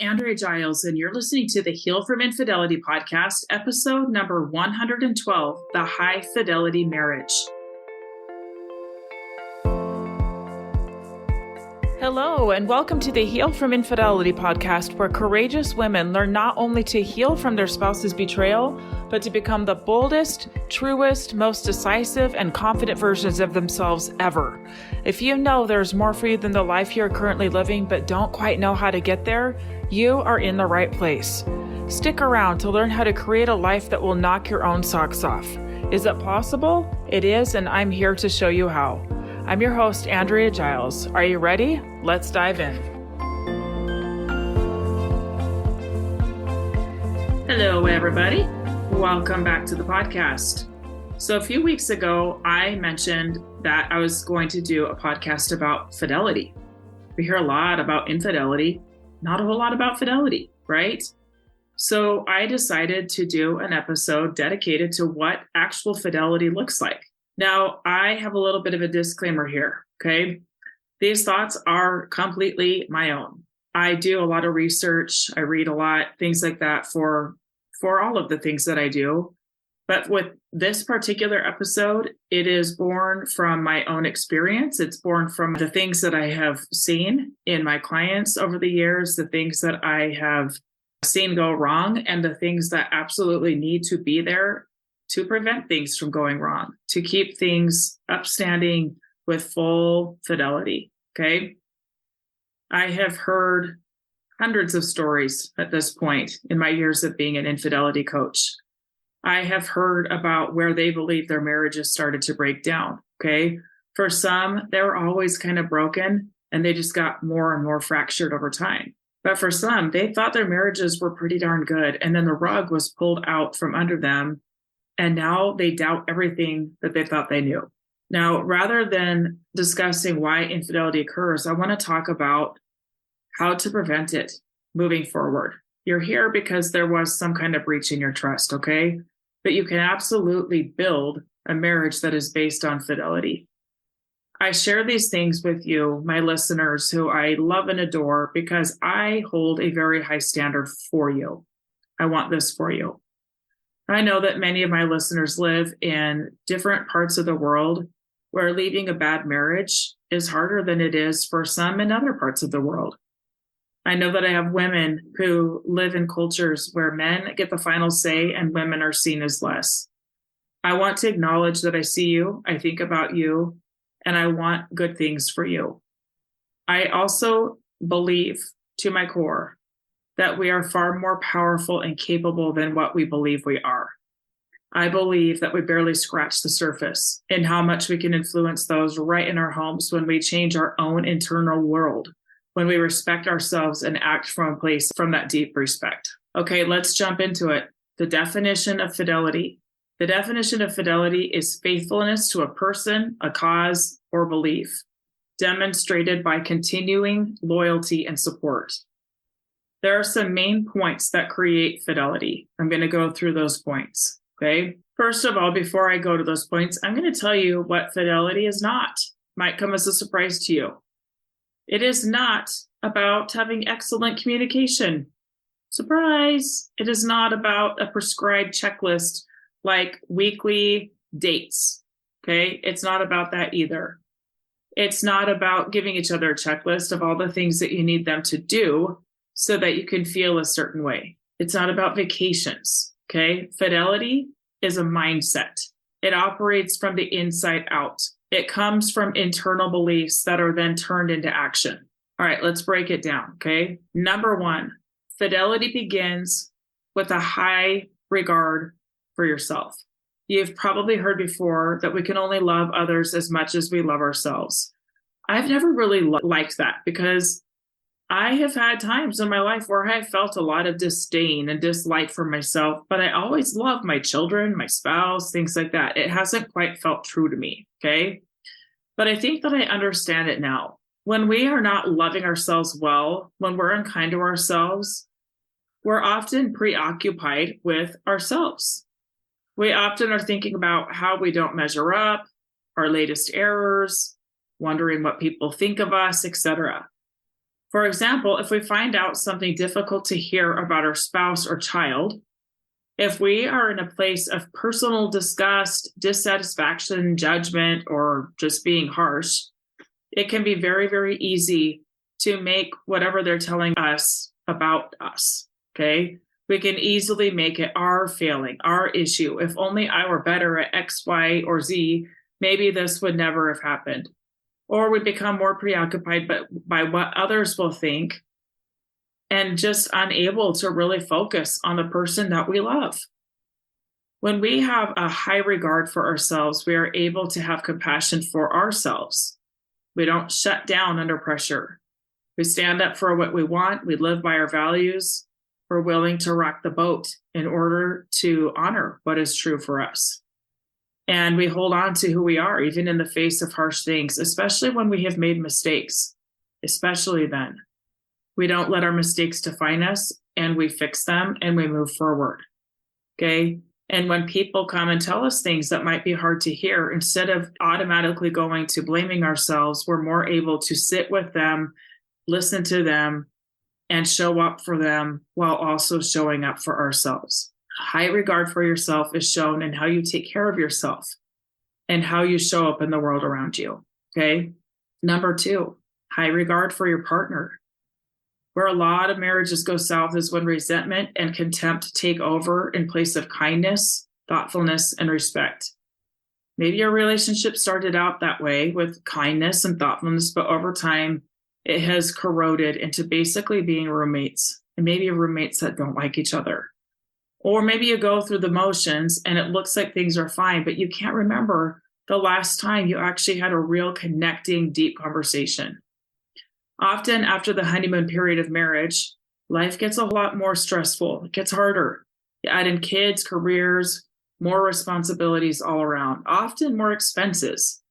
Andrea Giles, and you're listening to the Heal from Infidelity podcast, episode number 112, The High Fidelity Marriage. Hello, and welcome to the Heal from Infidelity podcast, where courageous women learn not only to heal from their spouse's betrayal, but to become the boldest, truest, most decisive, and confident versions of themselves ever. If you know there's more for you than the life you're currently living, but don't quite know how to get there, you are in the right place. Stick around to learn how to create a life that will knock your own socks off. Is it possible? It is, and I'm here to show you how. I'm your host, Andrea Giles. Are you ready? Let's dive in. Hello, everybody. Welcome back to the podcast. So a few weeks ago, I mentioned that I was going to do a podcast about fidelity. We hear a lot about infidelity, not a whole lot about fidelity, right? So I decided to do an episode dedicated to what actual fidelity looks like. Now, I have a little bit of a disclaimer here, okay? These thoughts are completely my own. I do a lot of research. I read a lot, things like that for all of the things that I do. But with this particular episode, it is born from my own experience. It's born from the things that I have seen in my clients over the years, the things that I have seen go wrong, and the things that absolutely need to be there to prevent things from going wrong, to keep things upstanding with full fidelity, okay? I have heard hundreds of stories at this point in my years of being an infidelity coach. I have heard about where they believe their marriages started to break down, okay? For some, they were always kind of broken and they just got more and more fractured over time. But for some, they thought their marriages were pretty darn good, and then the rug was pulled out from under them. And now they doubt everything that they thought they knew. Now, rather than discussing why infidelity occurs, I want to talk about how to prevent it moving forward. You're here because there was some kind of breach in your trust, okay? But you can absolutely build a marriage that is based on fidelity. I share these things with you, my listeners, who I love and adore, because I hold a very high standard for you. I want this for you. I know that many of my listeners live in different parts of the world where leaving a bad marriage is harder than it is for some in other parts of the world. I know that I have women who live in cultures where men get the final say and women are seen as less. I want to acknowledge that I see you, I think about you, and I want good things for you. I also believe to my core that we are far more powerful and capable than what we believe we are. I believe that we barely scratch the surface in how much we can influence those right in our homes when we change our own internal world, when we respect ourselves and act from a place from that deep respect. Okay, let's jump into it. The definition of fidelity. The definition of fidelity is faithfulness to a person, a cause, or belief, demonstrated by continuing loyalty and support. There are some main points that create fidelity. I'm going to go through those points, okay? First of all, before I go to those points, I'm going to tell you what fidelity is not. Might come as a surprise to you. It is not about having excellent communication. Surprise! It is not about a prescribed checklist like weekly dates, okay? It's not about that either. It's not about giving each other a checklist of all the things that you need them to do so that you can feel a certain way. It's not about vacations, okay? Fidelity is a mindset. It operates from the inside out. It comes from internal beliefs that are then turned into action. All right, let's break it down, okay? Number one, fidelity begins with a high regard for yourself. You've probably heard before that we can only love others as much as we love ourselves. I've never really liked that because I have had times in my life where I felt a lot of disdain and dislike for myself, but I always loved my children, my spouse, things like that. It hasn't quite felt true to me, okay? But I think that I understand it now. When we are not loving ourselves well, when we're unkind to ourselves, we're often preoccupied with ourselves. We often are thinking about how we don't measure up, our latest errors, wondering what people think of us, etc. For example, if we find out something difficult to hear about our spouse or child, if we are in a place of personal disgust, dissatisfaction, judgment, or just being harsh, it can be very, very easy to make whatever they're telling us about us, okay? We can easily make it our failing, our issue. If only I were better at X, Y, or Z, maybe this would never have happened. Or we become more preoccupied by what others will think and just unable to really focus on the person that we love. When we have a high regard for ourselves, we are able to have compassion for ourselves. We don't shut down under pressure. We stand up for what we want. We live by our values. We're willing to rock the boat in order to honor what is true for us. And we hold on to who we are, even in the face of harsh things, especially when we have made mistakes, especially then. We don't let our mistakes define us, and we fix them and we move forward. Okay. And when people come and tell us things that might be hard to hear, instead of automatically going to blaming ourselves, we're more able to sit with them, listen to them, and show up for them while also showing up for ourselves. High regard for yourself is shown in how you take care of yourself and how you show up in the world around you. Okay. Number 2, high regard for your partner. Where a lot of marriages go south is when resentment and contempt take over in place of kindness, thoughtfulness, and respect. Maybe your relationship started out that way with kindness and thoughtfulness, but over time, it has corroded into basically being roommates, and maybe roommates that don't like each other. Or maybe you go through the motions and it looks like things are fine, but you can't remember the last time you actually had a real connecting, deep conversation. Often after the honeymoon period of marriage, life gets a lot more stressful. It gets harder. You add in kids, careers, more responsibilities all around, often more expenses.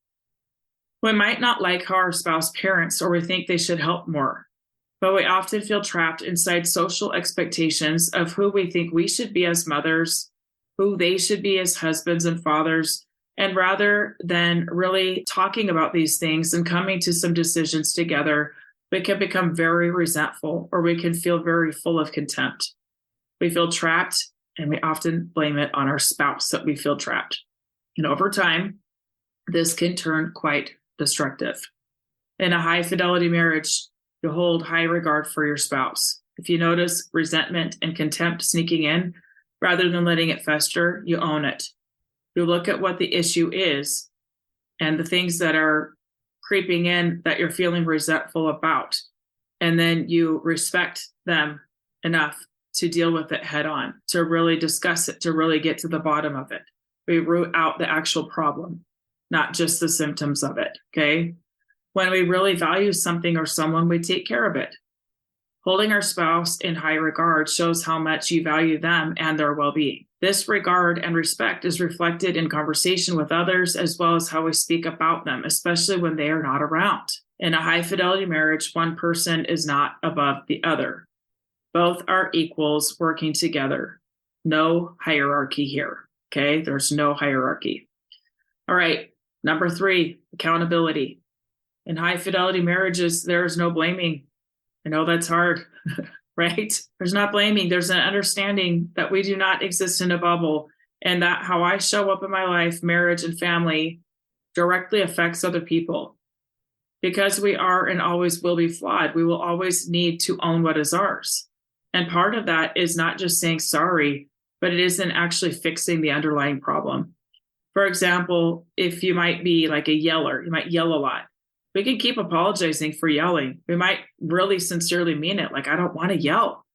We might not like how our spouse parents, or we think they should help more, but we often feel trapped inside social expectations of who we think we should be as mothers, who they should be as husbands and fathers. And rather than really talking about these things and coming to some decisions together, we can become very resentful, or we can feel very full of contempt. We feel trapped, and we often blame it on our spouse that we feel trapped. And over time, this can turn quite destructive. In a high fidelity marriage, you hold high regard for your spouse. If you notice resentment and contempt sneaking in, rather than letting it fester, you own it. You look at what the issue is and the things that are creeping in that you're feeling resentful about. And then you respect them enough to deal with it head on, to really discuss it, to really get to the bottom of it. We root out the actual problem, not just the symptoms of it. Okay. When we really value something or someone, we take care of it. Holding our spouse in high regard shows how much you value them and their well-being. This regard and respect is reflected in conversation with others, as well as how we speak about them, especially when they are not around. In a high fidelity marriage, one person is not above the other. Both are equals working together. No hierarchy here. Okay, there's no hierarchy. All right, number 3, accountability. In high fidelity marriages, there is no blaming. I know that's hard, right? There's not blaming. There's an understanding that we do not exist in a bubble, and that how I show up in my life, marriage, and family directly affects other people. Because we are and always will be flawed, we will always need to own what is ours. And part of that is not just saying sorry, but it isn't actually fixing the underlying problem. For example, if you might be like a yeller, you might yell a lot. We can keep apologizing for yelling. We might really sincerely mean it. Like, I don't want to yell.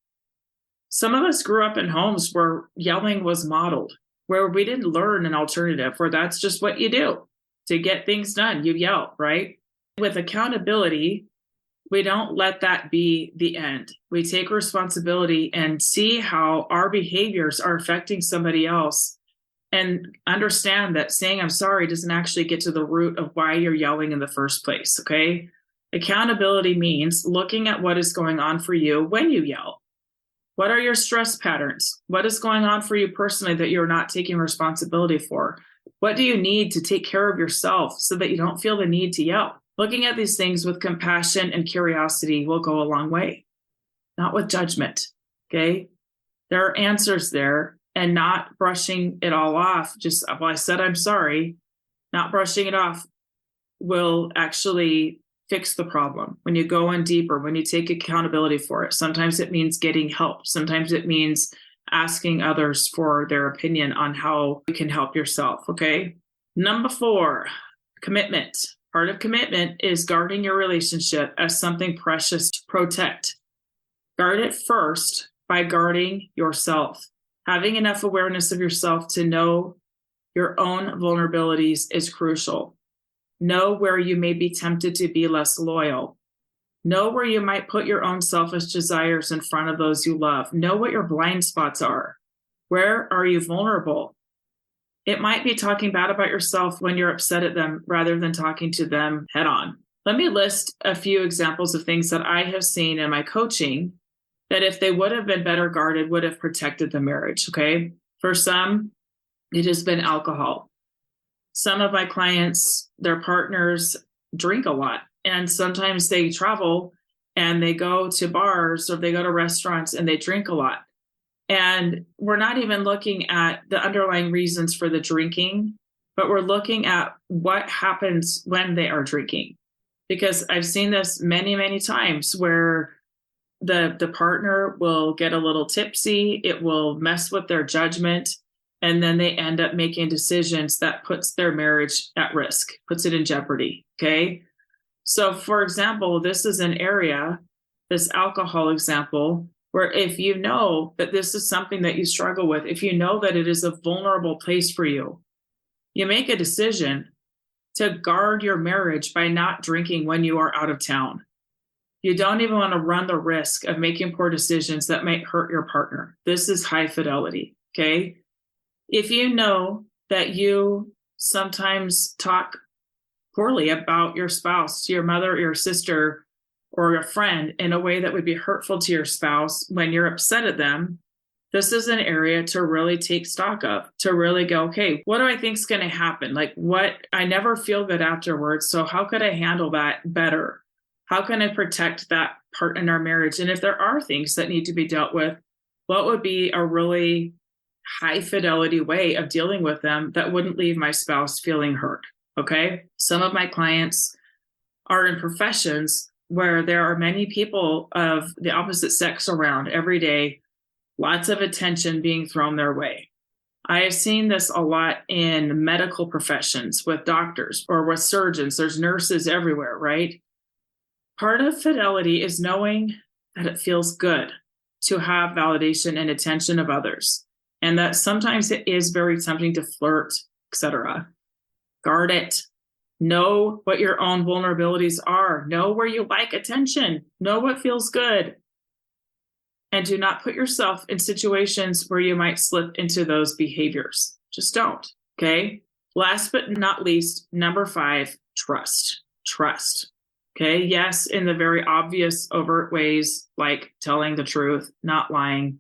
Some of us grew up in homes where yelling was modeled, where we didn't learn an alternative, where that's just what you do to get things done. You yell, right? With accountability, we don't let that be the end. We take responsibility and see how our behaviors are affecting somebody else, and understand that saying I'm sorry doesn't actually get to the root of why you're yelling in the first place, okay? Accountability means looking at what is going on for you when you yell. What are your stress patterns? What is going on for you personally that you're not taking responsibility for? What do you need to take care of yourself so that you don't feel the need to yell? Looking at these things with compassion and curiosity will go a long way, not with judgment. Okay. There are answers there, and not brushing it all off. Just, well, I said, I'm sorry. Not brushing it off will actually fix the problem. When you go in deeper, when you take accountability for it, sometimes it means getting help. Sometimes it means asking others for their opinion on how you can help yourself. Okay. Number 4, commitment. Part of commitment is guarding your relationship as something precious to protect. Guard it first by guarding yourself. Having enough awareness of yourself to know your own vulnerabilities is crucial. Know where you may be tempted to be less loyal. Know where you might put your own selfish desires in front of those you love. Know what your blind spots are. Where are you vulnerable? It might be talking bad about yourself when you're upset at them rather than talking to them head on. Let me list a few examples of things that I have seen in my coaching that if they would have been better guarded, would have protected the marriage, okay? For some, it has been alcohol. Some of my clients, their partners drink a lot, and sometimes they travel and they go to bars or they go to restaurants and they drink a lot. And we're not even looking at the underlying reasons for the drinking, but we're looking at what happens when they are drinking. Because I've seen this many, many times where the partner will get a little tipsy, it will mess with their judgment, and then they end up making decisions that puts their marriage at risk, puts it in jeopardy, okay? So for example, this is an area, this alcohol example, where if you know that this is something that you struggle with, if you know that it is a vulnerable place for you, you make a decision to guard your marriage by not drinking when you are out of town. You don't even want to run the risk of making poor decisions that might hurt your partner. This is high fidelity, okay? If you know that you sometimes talk poorly about your spouse, to your mother or your sister or a friend in a way that would be hurtful to your spouse when you're upset at them, this is an area to really take stock of, to really go, okay, what do I think is going to happen? Like I never feel good afterwards. So how could I handle that better? How can I protect that part in our marriage? And if there are things that need to be dealt with, what would be a really high fidelity way of dealing with them that wouldn't leave my spouse feeling hurt? Okay. Some of my clients are in professions where there are many people of the opposite sex around every day, lots of attention being thrown their way. I have seen this a lot in medical professions with doctors or with surgeons. There's nurses everywhere, right? Part of fidelity is knowing that it feels good to have validation and attention of others, and that sometimes it is very tempting to flirt, etc. Guard it. Know what your own vulnerabilities are. Know where you like attention. Know what feels good. And do not put yourself in situations where you might slip into those behaviors. Just don't, okay? Last but not least, number 5, trust. Trust. Okay, yes, in the very obvious, overt ways, like telling the truth, not lying,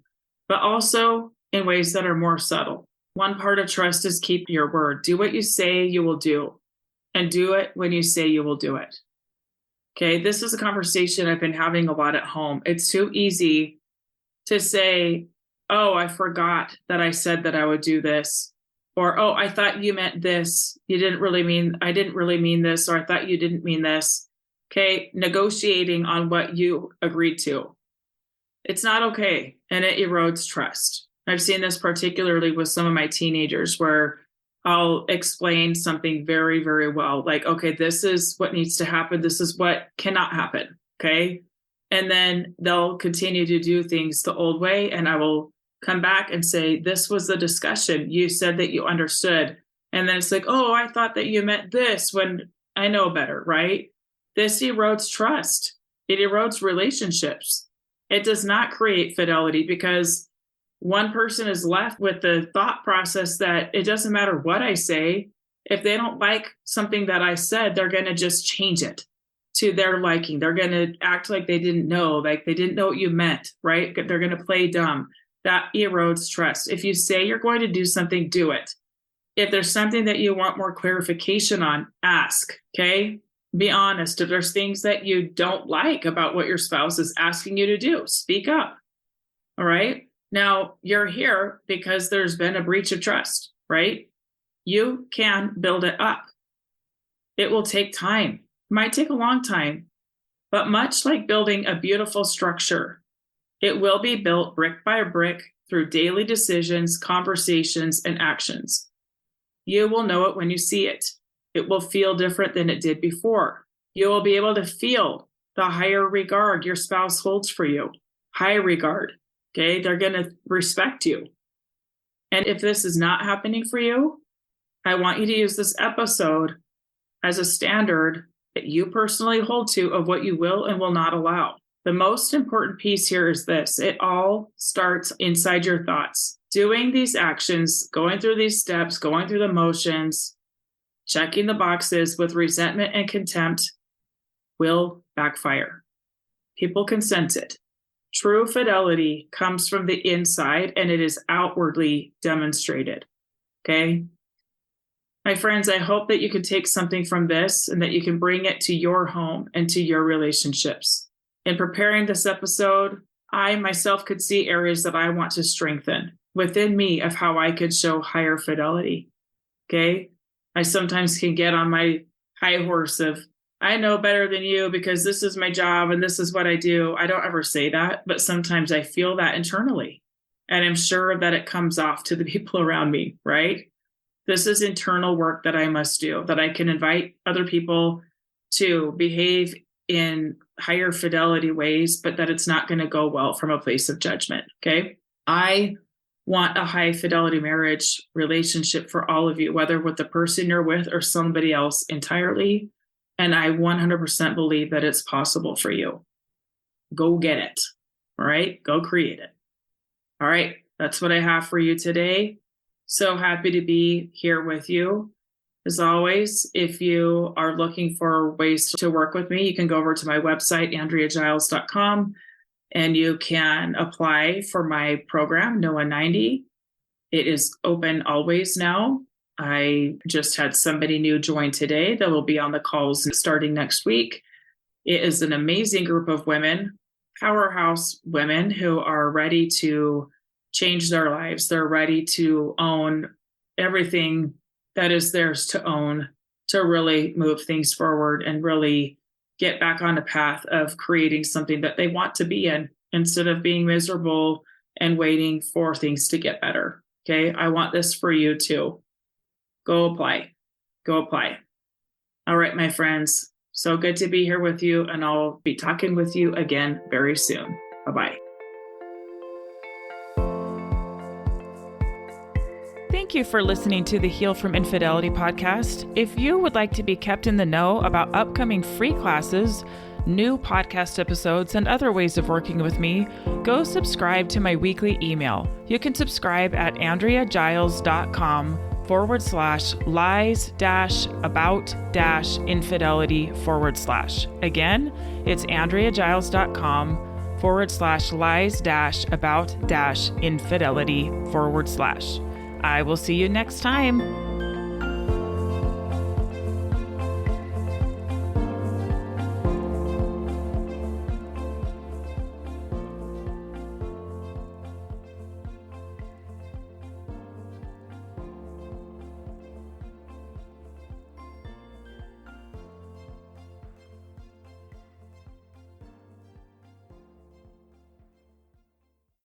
but also in ways that are more subtle. One part of trust is keep your word. Do what you say you will do, and do it when you say you will do it. Okay, this is a conversation I've been having a lot at home. It's too easy to say, oh, I forgot that I said that I would do this. Or, oh, I thought you meant this. I didn't really mean this, or I thought you didn't mean this. Okay, negotiating on what you agreed to. It's not okay, and it erodes trust. I've seen this particularly with some of my teenagers where I'll explain something very, very well. Like, okay, this is what needs to happen. This is what cannot happen, okay? And then they'll continue to do things the old way, and I will come back and say, this was the discussion. You said that you understood. And then it's like, oh, I thought that you meant this when I know better, right? This erodes trust. It erodes relationships. It does not create fidelity because one person is left with the thought process that it doesn't matter what I say. If they don't like something that I said, they're going to just change it to their liking. They're going to act like they didn't know, like they didn't know what you meant, right? They're going to play dumb. That erodes trust. If you say you're going to do something, do it. If there's something that you want more clarification on, ask, okay? Be honest. If there's things that you don't like about what your spouse is asking you to do, speak up. All right. Now, you're here because there's been a breach of trust, right? You can build it up. It will take time. It might take a long time, but much like building a beautiful structure, it will be built brick by brick through daily decisions, conversations, and actions. You will know it when you see it. It will feel different than it did before. You will be able to feel the higher regard your spouse holds for you. High regard. Okay. They're going to respect you. And if this is not happening for you, I want you to use this episode as a standard that you personally hold to of what you will and will not allow. The most important piece here is this. It all starts inside your thoughts. Doing these actions, going through these steps, going through the motions, checking the boxes with resentment and contempt will backfire. People can sense it. True fidelity comes from the inside and it is outwardly demonstrated. Okay? My friends, I hope that you can take something from this and that you can bring it to your home and to your relationships. In preparing this episode, I myself could see areas that I want to strengthen within me of how I could show higher fidelity. Okay? I sometimes can get on my high horse of, I know better than you because this is my job and this is what I do. I don't ever say that, but sometimes I feel that internally. And I'm sure that it comes off to the people around me, right? This is internal work that I must do, that I can invite other people to behave in higher fidelity ways, but that it's not going to go well from a place of judgment. Okay. I want a high fidelity marriage relationship for all of you, whether with the person you're with or somebody else entirely. And I 100% believe that it's possible for you. Go get it. All right. Go create it. All right. That's what I have for you today. So happy to be here with you. As always, if you are looking for ways to work with me, you can go over to my website, andreagiles.com, and you can apply for my program, NOAH 90. It is open always now. I just had somebody new join today that will be on the calls starting next week. It is an amazing group of women, powerhouse women who are ready to change their lives. They're ready to own everything that is theirs to own, to really move things forward and really get back on a path of creating something that they want to be in instead of being miserable and waiting for things to get better. Okay. I want this for you too. Go apply. Go apply. All right, my friends. So good to be here with you, and I'll be talking with you again very soon. Bye-bye. Thank you for listening to the Heal from Infidelity podcast. If you would like to be kept in the know about upcoming free classes, new podcast episodes, and other ways of working with me, go subscribe to my weekly email. You can subscribe at andreagiles.com/lies-about-infidelity/. Again, it's andreagiles.com/lies-about-infidelity/. I will see you next time.